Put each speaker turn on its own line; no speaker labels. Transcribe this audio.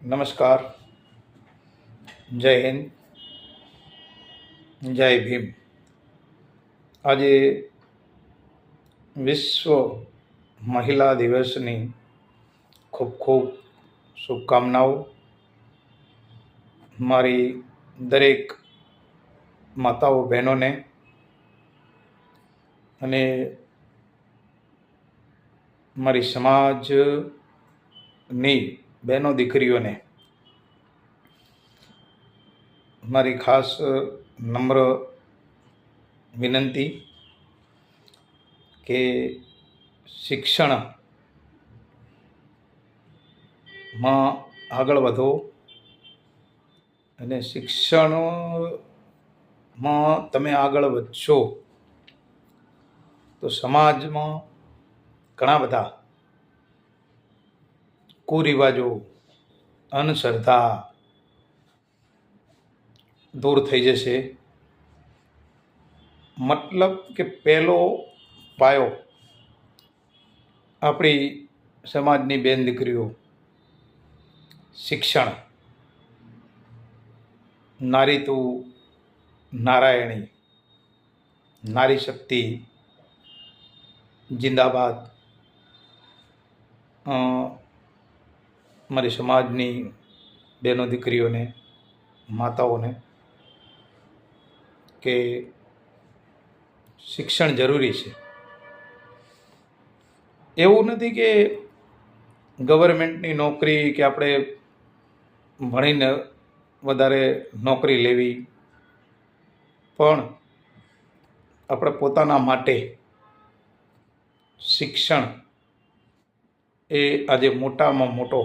નમસ્કાર. જય હિન્દ, જય ભીમ. આજે વિશ્વ મહિલા દિવસની ખૂબ ખૂબ શુભકામનાઓ. મારી દરેક માતાઓ બહેનોને અને મારી સમાજની બહેનો દીકરીઓને મારી ખાસ નમ્ર વિનંતી કે શિક્ષણમાં આગળ વધો અને શિક્ષણમાં તમે આગળ વધશો તો સમાજમાં ઘણા બધા કુરિવાજો, અંધશ્રદ્ધા દૂર થઈ જશે. મતલબ કે પહેલો પાયો આપણી સમાજની બેન દીકરીઓ શિક્ષણ. નારી તું નારાયણી, નારી શક્તિ જિંદાબાદ. મારી સમાજની બહેનો દીકરીઓને, માતાઓને કે શિક્ષણ જરૂરી છે. એવું નથી કે ગવર્મેન્ટની નોકરી કે આપણે ભણીને વધારે નોકરી લેવી, પણ આપણે પોતાના માટે શિક્ષણ એ આજે મોટામાં મોટો